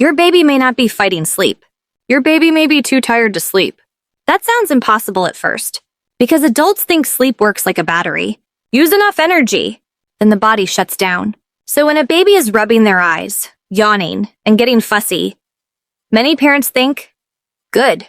Your baby may not be fighting sleep. Your baby may be too tired to sleep. That sounds impossible at first, because adults think sleep works like a battery. Use enough energy, then the body shuts down. So when a baby is rubbing their eyes, yawning, and getting fussy, many parents think, good,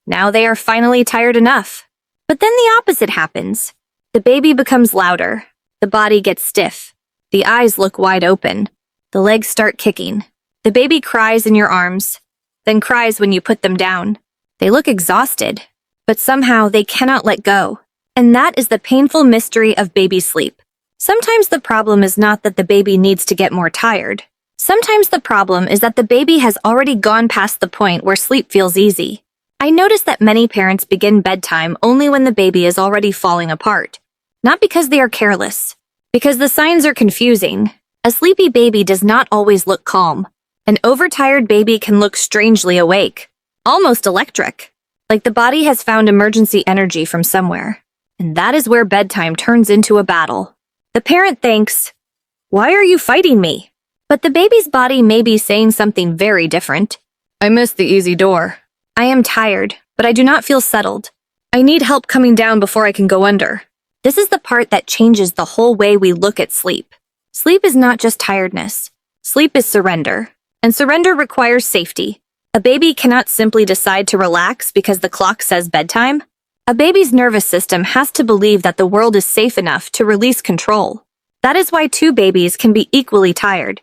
now they are finally tired enough. But then the opposite happens. The baby becomes louder, the body gets stiff, the eyes look wide open, the legs start kicking. The baby cries in your arms, then cries when you put them down. They look exhausted, but somehow they cannot let go. And that is the painful mystery of baby sleep. Sometimes the problem is not that the baby needs to get more tired. Sometimes the problem is that the baby has already gone past the point where sleep feels easy. I notice that many parents begin bedtime only when the baby is already falling apart. Not because they are careless, because the signs are confusing. A sleepy baby does not always look calm. An overtired baby can look strangely awake, almost electric, like the body has found emergency energy from somewhere. And that is where bedtime turns into a battle. The parent thinks, "Why are you fighting me?" But the baby's body may be saying something very different. "I missed the easy door. I am tired, but I do not feel settled. I need help coming down before I can go under." This is the part that changes the whole way we look at sleep. Sleep is not just tiredness. Sleep is surrender. And surrender requires safety. A baby cannot simply decide to relax because the clock says bedtime. A baby's nervous system has to believe that the world is safe enough to release control. That is why two babies can be equally tired.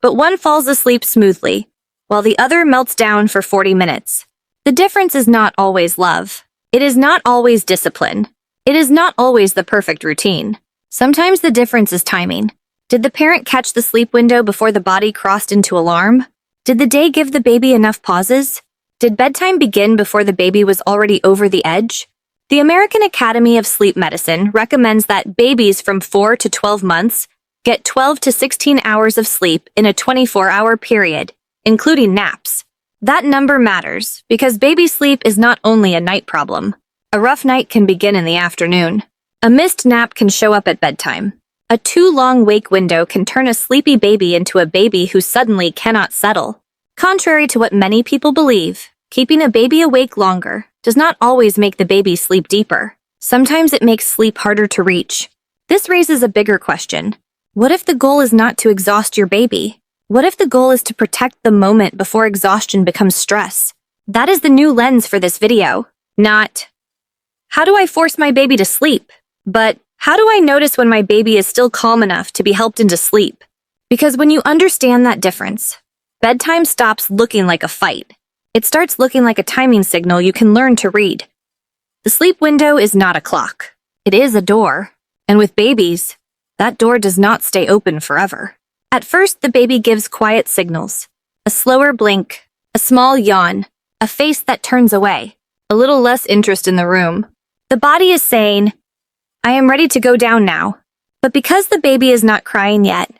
But one falls asleep smoothly, while the other melts down for 40 minutes. The difference is not always love. It is not always discipline. It is not always the perfect routine. Sometimes the difference is timing. Did the parent catch the sleep window before the body crossed into alarm? Did the day give the baby enough pauses? Did bedtime begin before the baby was already over the edge? The American Academy of Sleep Medicine recommends that babies from 4 to 12 months get 12 to 16 hours of sleep in a 24-hour period, including naps. That number matters because baby sleep is not only a night problem. A rough night can begin in the afternoon. A missed nap can show up at bedtime. A too long wake window can turn a sleepy baby into a baby who suddenly cannot settle. Contrary to what many people believe, keeping a baby awake longer does not always make the baby sleep deeper. Sometimes it makes sleep harder to reach. This raises a bigger question. What if the goal is not to exhaust your baby? What if the goal is to protect the moment before exhaustion becomes stress? That is the new lens for this video. Not, how do I force my baby to sleep? But, how do I notice when my baby is still calm enough to be helped into sleep? Because when you understand that difference, bedtime stops looking like a fight. It starts looking like a timing signal you can learn to read. The sleep window is not a clock. It is a door. And with babies, that door does not stay open forever. At first, the baby gives quiet signals. A slower blink, a small yawn, a face that turns away, a little less interest in the room. The body is saying, I am ready to go down now. But because the baby is not crying yet,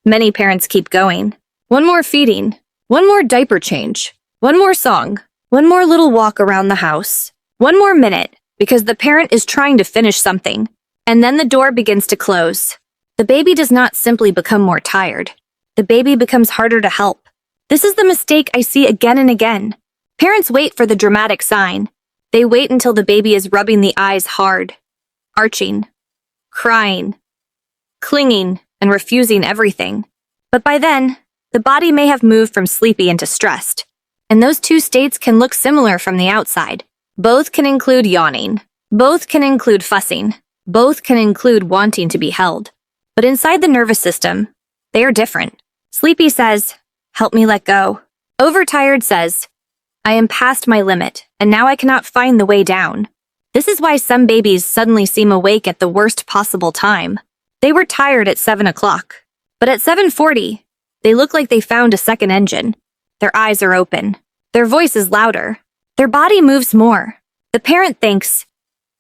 many parents keep going. One more feeding, one more diaper change, one more song, one more little walk around the house, one more minute, because the parent is trying to finish something. And then the door begins to close. The baby does not simply become more tired. The baby becomes harder to help. This is the mistake I see again and again. Parents wait for the dramatic sign. They wait until the baby is rubbing the eyes hard, arching, crying, clinging, and refusing everything. But by then, the body may have moved from sleepy into stressed. And those two states can look similar from the outside. Both can include yawning. Both can include fussing. Both can include wanting to be held. But inside the nervous system, they are different. Sleepy says, help me let go. Overtired says, I am past my limit, and now I cannot find the way down. This is why some babies suddenly seem awake at the worst possible time. They were tired at 7 o'clock, but at 7:40, they look like they found a second engine. Their eyes are open. Their voice is louder. Their body moves more. The parent thinks,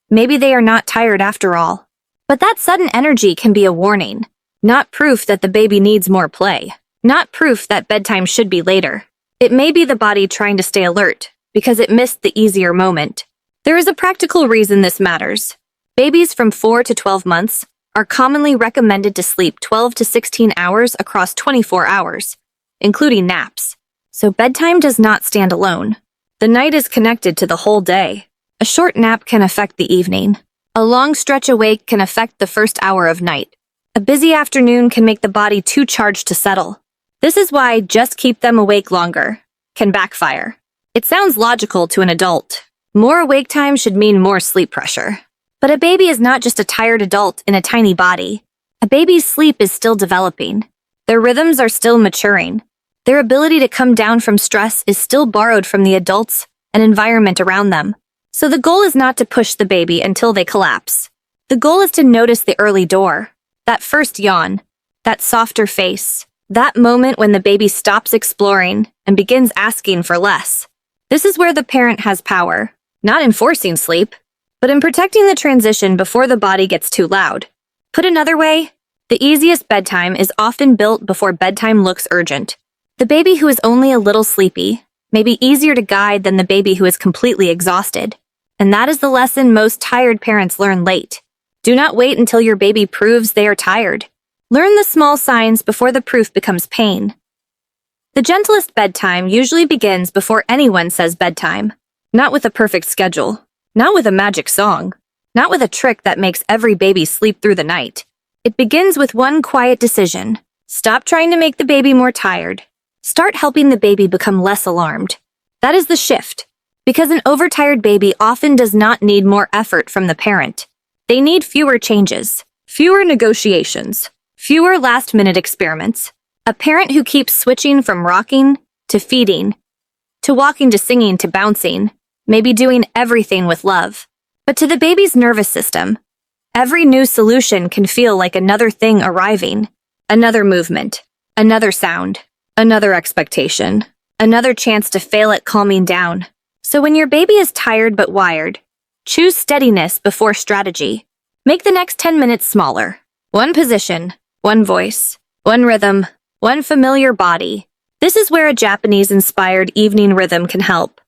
maybe they are not tired after all. But that sudden energy can be a warning, not proof that the baby needs more play, not proof that bedtime should be later. It may be the body trying to stay alert because it missed the easier moment. There is a practical reason this matters. Babies from 4 to 12 months are commonly recommended to sleep 12 to 16 hours across 24 hours, including naps. So bedtime does not stand alone. The night is connected to the whole day. A short nap can affect the evening. A long stretch awake can affect the first hour of night. A busy afternoon can make the body too charged to settle. This is why just keep them awake longer can backfire. It sounds logical to an adult. More awake time should mean more sleep pressure. But a baby is not just a tired adult in a tiny body. A baby's sleep is still developing. Their rhythms are still maturing. Their ability to come down from stress is still borrowed from the adults and environment around them. So the goal is not to push the baby until they collapse. The goal is to notice the early door, that first yawn, that softer face, that moment when the baby stops exploring and begins asking for less. This is where the parent has power, not in forcing sleep, but in protecting the transition before the body gets too loud. Put another way, the easiest bedtime is often built before bedtime looks urgent. The baby who is only a little sleepy may be easier to guide than the baby who is completely exhausted. And that is the lesson most tired parents learn late. Do not wait until your baby proves they are tired. Learn the small signs before the proof becomes pain. The gentlest bedtime usually begins before anyone says bedtime. Not with a perfect schedule. Not with a magic song. Not with a trick that makes every baby sleep through the night. It begins with one quiet decision. Stop trying to make the baby more tired. Start helping the baby become less alarmed. That is the shift. Because an overtired baby often does not need more effort from the parent. They need fewer changes, fewer negotiations, fewer last-minute experiments. A parent who keeps switching from rocking to feeding, to walking to singing to bouncing, may be doing everything with love. But to the baby's nervous system, every new solution can feel like another thing arriving, another movement, another sound, another expectation, another chance to fail at calming down. So when your baby is tired but wired, choose steadiness before strategy. Make the next 10 minutes smaller. One position, one voice, one rhythm, one familiar body. This is where a Japanese-inspired evening rhythm can help.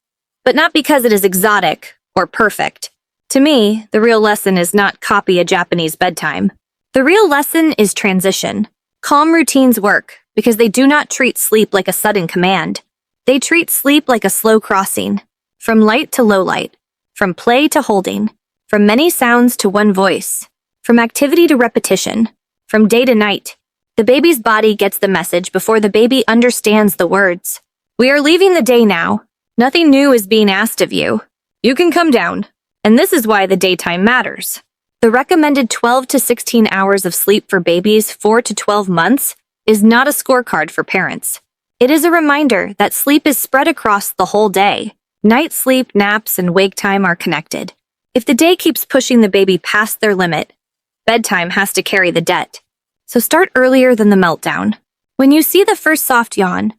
But not because it is exotic or perfect. To me, the real lesson is not copy a Japanese bedtime. The real lesson is transition. Calm routines work because they do not treat sleep like a sudden command. They treat sleep like a slow crossing. From light to low light, from play to holding, from many sounds to one voice, from activity to repetition, from day to night. The baby's body gets the message before the baby understands the words. We are leaving the day now. Nothing new is being asked of you. You can come down. And this is why the daytime matters. The recommended 12 to 16 hours of sleep for babies 4 to 12 months is not a scorecard for parents. It is a reminder that sleep is spread across the whole day. Night sleep, naps, and wake time are connected. If the day keeps pushing the baby past their limit, bedtime has to carry the debt. So start earlier than the meltdown. When you see the first soft yawn,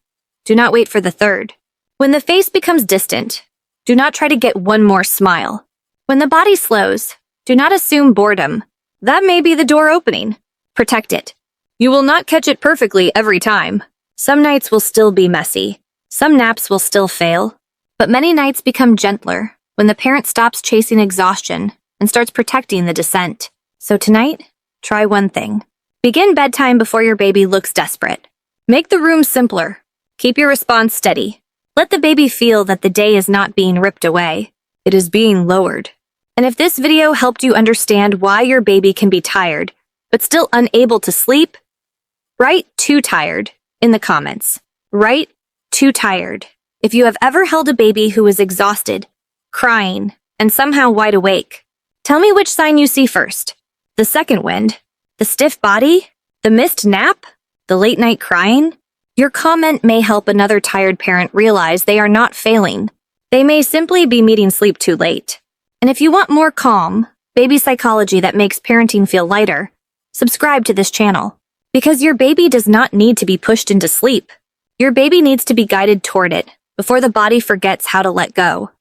do not wait for the third. When the face becomes distant, do not try to get one more smile. When the body slows, do not assume boredom. That may be the door opening. Protect it. You will not catch it perfectly every time. Some nights will still be messy. Some naps will still fail. But many nights become gentler when the parent stops chasing exhaustion and starts protecting the descent. So tonight, try one thing. Begin bedtime before your baby looks desperate. Make the room simpler. Keep your response steady. Let the baby feel that the day is not being ripped away. It is being lowered. And if this video helped you understand why your baby can be tired, but still unable to sleep, write "too tired" in the comments. Write "too tired" if you have ever held a baby who is exhausted, crying, and somehow wide awake. Tell me which sign you see first. The second wind? The stiff body? The missed nap? The late night crying? Your comment may help another tired parent realize they are not failing. They may simply be meeting sleep too late. And if you want more calm, baby psychology that makes parenting feel lighter, subscribe to this channel. Because your baby does not need to be pushed into sleep. Your baby needs to be guided toward it before the body forgets how to let go.